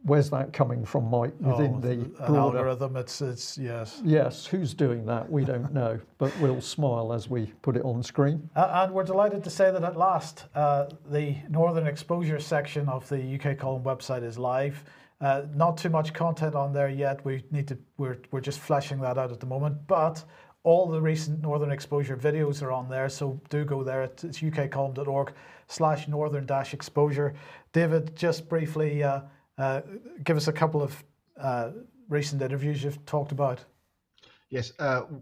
Where's that coming from, Mike? Within the broader
algorithm, it's yes.
Yes, who's doing that? We don't know, but we'll smile as we put it on screen.
And we're delighted to say that at last, the Northern Exposure section of the UK Column website is live. Not too much content on there yet. We're just fleshing that out at the moment, but all the recent Northern Exposure videos are on there, so do go there. It's ukcolumn.org/northern-exposure. David, just briefly, give us a couple of recent interviews you've talked about.
Yes,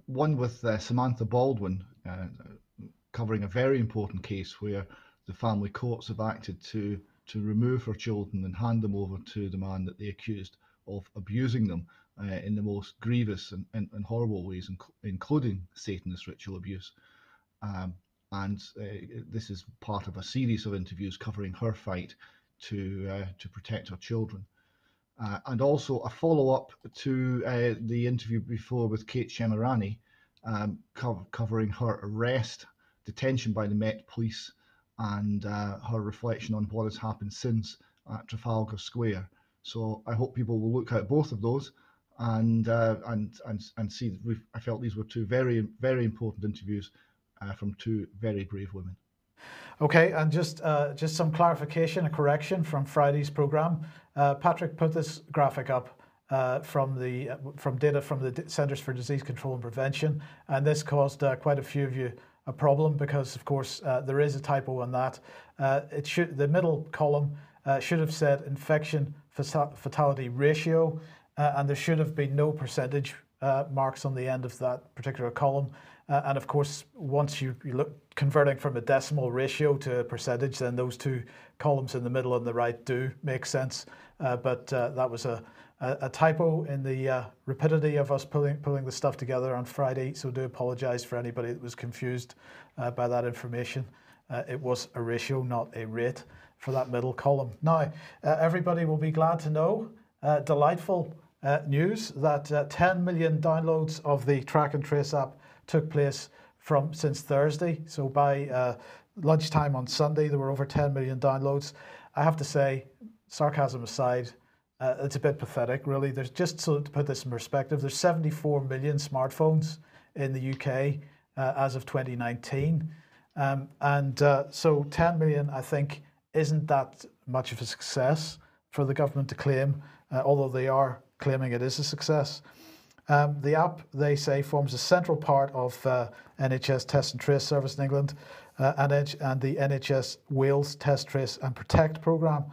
one with Samantha Baldwin, covering a very important case where the family courts have acted to remove her children and hand them over to the man that they accused of abusing them in the most grievous and horrible ways, including Satanist ritual abuse. And this is part of a series of interviews covering her fight to protect her children. And also a follow-up to the interview before with Kate Shemirani, covering her arrest, detention by the Met Police, and her reflection on what has happened since at Trafalgar Square. So I hope people will look at both of those and see. I felt these were two very, very important interviews from two very brave women.
Okay, and just some clarification, a correction from Friday's programme. Patrick put this graphic up from data from the Centres for Disease Control and Prevention, and this caused quite a few of you a problem because, of course, there is a typo on that. The middle column should have said infection fatality ratio, and there should have been no percentage marks on the end of that particular column. And of course, once you look converting from a decimal ratio to a percentage, then those two columns in the middle and the right do make sense. But that was a typo in the rapidity of us pulling the stuff together on Friday. So do apologise for anybody that was confused by that information. It was a ratio, not a rate, for that middle column. Now, everybody will be glad to know, delightful news that 10 million downloads of the Track and Trace app took place since Thursday. So by lunchtime on Sunday, there were over 10 million downloads. I have to say, sarcasm aside, it's a bit pathetic, really. There's just so to put this in perspective, there's 74 million smartphones in the UK as of 2019. So 10 million, I think, isn't that much of a success for the government to claim, although they are claiming it is a success. The app, they say, forms a central part of NHS Test and Trace service in England and the NHS Wales Test, Trace and Protect programme.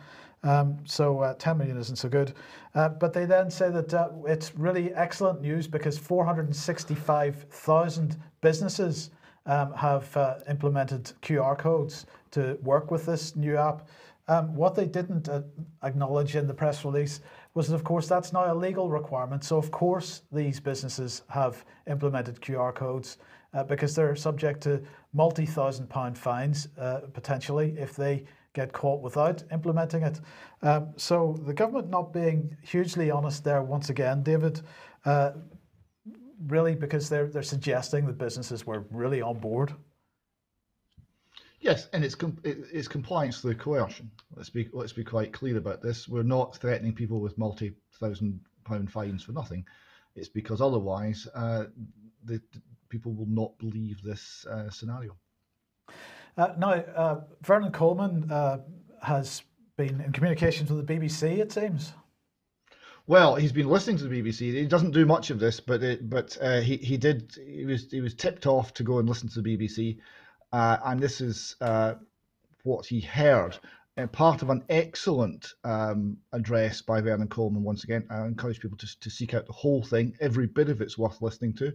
So 10 million isn't so good. But they then say that it's really excellent news because 465,000 businesses have implemented QR codes to work with this new app. What they didn't acknowledge in the press release was that, of course, that's now a legal requirement. So, of course, these businesses have implemented QR codes because they're subject to multi-thousand-pound fines, potentially, if they get caught without implementing it. So the government not being hugely honest there once again, David, really because they're suggesting that businesses were really on board.
Yes, and it's compliance through coercion. Let's be quite clear about this. We're not threatening people with multi-thousand-pound fines for nothing. It's because otherwise the people will not believe this scenario.
Now, Vernon Coleman has been in communications with the BBC, it seems.
Well, he's been listening to the BBC. He doesn't do much of this, but he was tipped off to go and listen to the BBC, and this is what he heard. Part of an excellent address by Vernon Coleman. Once again, I encourage people to seek out the whole thing. Every bit of it's worth listening to.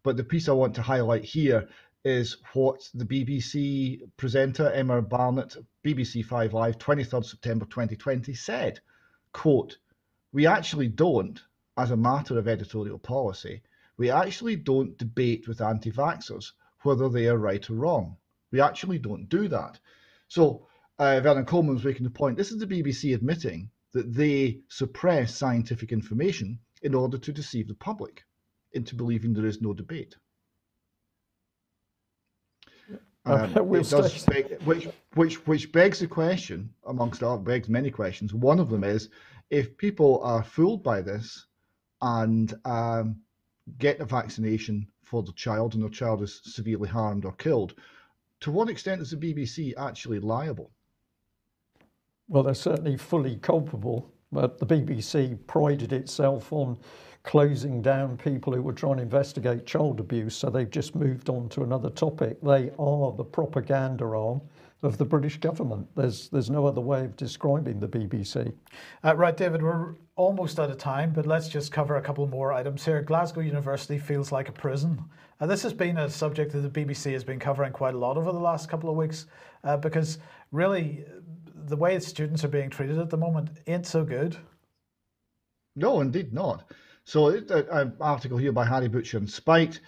But the piece I want to highlight here is what the BBC presenter, Emma Barnett, BBC 5 Live, 23rd September 2020, said, quote, "We actually don't, as a matter of editorial policy, we actually don't debate with anti-vaxxers whether they are right or wrong. We actually don't do that." So Vernon Coleman was making the point, this is the BBC admitting that they suppress scientific information in order to deceive the public into believing there is no debate. Which begs the question, begs many questions. One of them is, if people are fooled by this and get a vaccination for the child and the child is severely harmed or killed, to what extent is the BBC actually liable?
Well, they're certainly fully culpable, but the BBC prided itself on closing down people who were trying to investigate child abuse, so they've just moved on to another topic. They are the propaganda arm of the British government. There's no other way of describing the BBC.
Right, David, we're almost out of time, but let's just cover a couple more items here. Glasgow University feels like a prison. This has been a subject that the BBC has been covering quite a lot over the last couple of weeks, because really the way students are being treated at the moment ain't so good.
No, indeed not. So an article here by Harry Butcher in Spite.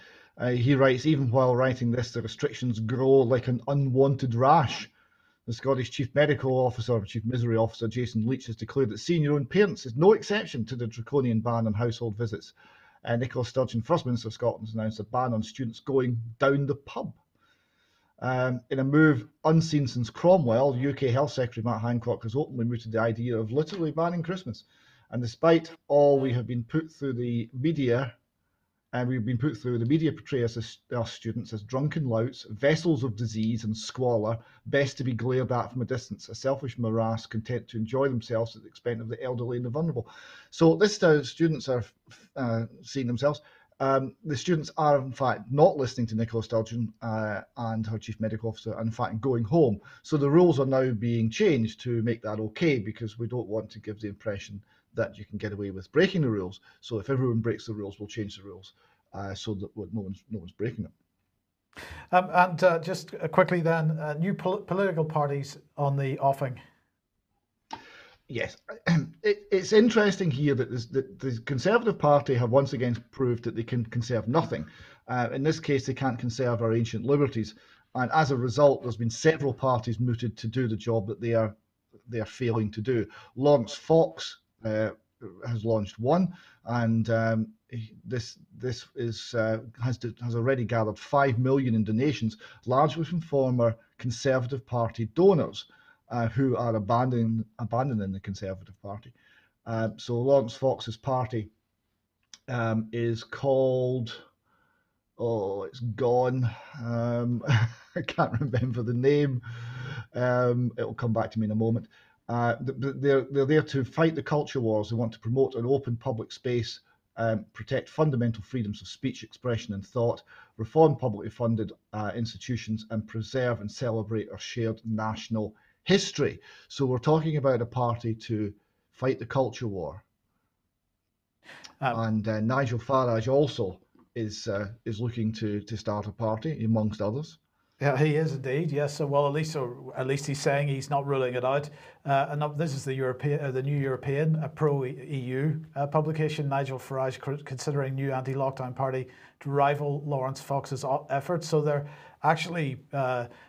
He writes, even while writing this, the restrictions grow like an unwanted rash. The Scottish Chief Medical Officer, Chief Misery Officer, Jason Leach, has declared that seeing your own parents is no exception to the draconian ban on household visits. Nicola Sturgeon, First Minister of Scotland, has announced a ban on students going down the pub. In a move unseen since Cromwell, UK Health Secretary Matt Hancock has openly mooted the idea of literally banning Christmas. And despite all we have been put through the media, the media portray us students as drunken louts, vessels of disease and squalor, best to be glared at from a distance, a selfish morass content to enjoy themselves at the expense of the elderly and the vulnerable. So this is how students are seeing themselves. The students are, in fact, not listening to Nicola Sturgeon and her Chief Medical Officer, and in fact going home. So the rules are now being changed to make that okay, because we don't want to give the impression that you can get away with breaking the rules. So if everyone breaks the rules, we'll change the rules so that no one's breaking them.
Just quickly then, new political parties on the offing.
Yes, it's interesting here that the Conservative Party have once again proved that they can conserve nothing. In this case, they can't conserve our ancient liberties, and as a result, there's been several parties mooted to do the job that they are failing to do. Lawrence Fox has launched one, and this has already gathered 5 million in donations, largely from former Conservative Party donors. Who are abandoning the Conservative Party. So Lawrence Fox's party is called, it's gone. I can't remember the name. It'll come back to me in a moment. They're there to fight the culture wars. They want to promote an open public space, protect fundamental freedoms of speech, expression and thought, reform publicly funded institutions, and preserve and celebrate our shared national history. So we're talking about a party to fight the culture war. And Nigel Farage also is looking to start a party, amongst others.
Yeah, he is indeed. Yes. So, well, at least he's saying he's not ruling it out. And this is the New European pro-EU publication. Nigel Farage considering new anti-lockdown party to rival Lawrence Fox's efforts. So they're actually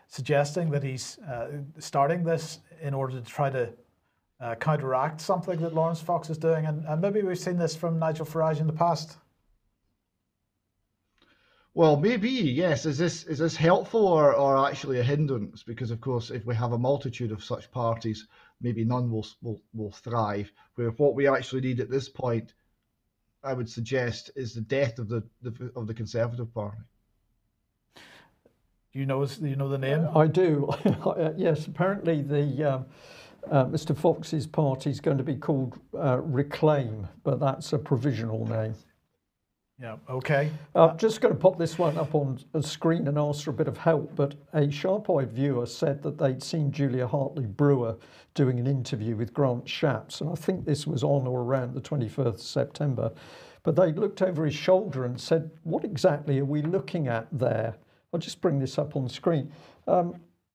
suggesting that he's starting this in order to try to counteract something that Lawrence Fox is doing. And maybe we've seen this from Nigel Farage in the past.
Well, maybe, yes. Is this helpful or actually a hindrance? Because, of course, if we have a multitude of such parties, maybe none will thrive. Where what we actually need at this point, I would suggest, is the death of the Conservative Party.
Do you know the name?
I do. Yes, apparently the Mr. Fox's party is going to be called Reclaim, but that's a provisional name.
Yeah, okay.
Just going to pop this one up on a screen and ask for a bit of help, but a sharp-eyed viewer said that they'd seen Julia Hartley-Brewer doing an interview with Grant Shapps, and I think this was on or around the 21st of September, but they looked over his shoulder and said, what exactly are we looking at there? I'll just bring this up on screen.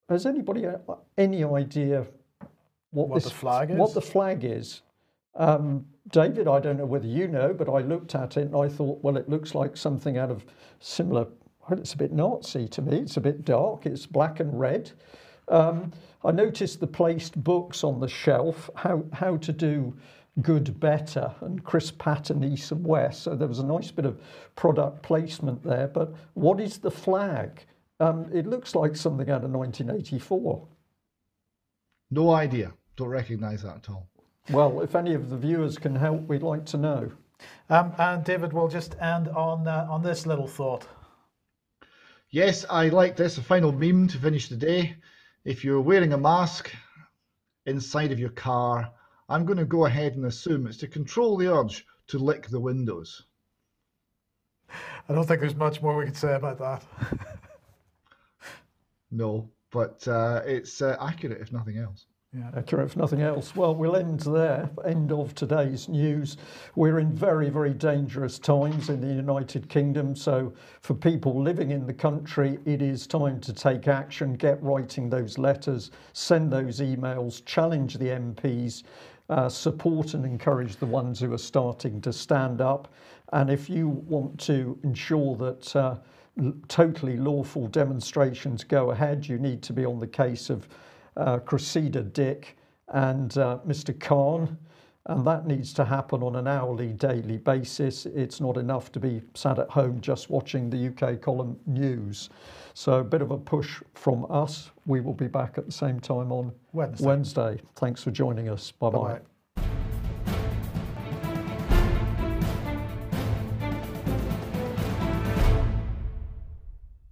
Has anybody any idea what
the flag is?
What the flag is? David, I don't know whether you know, but I looked at it and I thought, well, it looks like something out of similar. Well, it's a bit Nazi to me. It's a bit dark. It's black and red. I noticed the placed books on the shelf, how to do good better, and Chris Patton, East and West. So there was a nice bit of product placement there. But what is the flag? It looks like something out of 1984.
No idea. Don't recognise that at all.
Well, if any of the viewers can help, we'd like to know.
And David, we'll just end on this little thought.
Yes, I like this. A final meme to finish the day. If you're wearing a mask inside of your car, I'm going to go ahead and assume it's to control the urge to lick the windows.
I don't think there's much more we can say about that.
No, but it's accurate if nothing else.
Yeah.
Accurate if nothing else. Well, we'll end there. End of today's news. We're in very, very dangerous times in the United Kingdom. So for people living in the country, it is time to take action, get writing those letters, send those emails, challenge the MPs, support and encourage the ones who are starting to stand up. And if you want to ensure that totally lawful demonstrations go ahead, you need to be on the case of Cressida Dick and Mr. Khan, and that needs to happen on an hourly, daily basis. It's not enough to be sat at home just watching the UK column news. So a bit of a push from us. We will be back at the same time on Wednesday. Thanks for joining us. Bye-bye.
Bye-bye.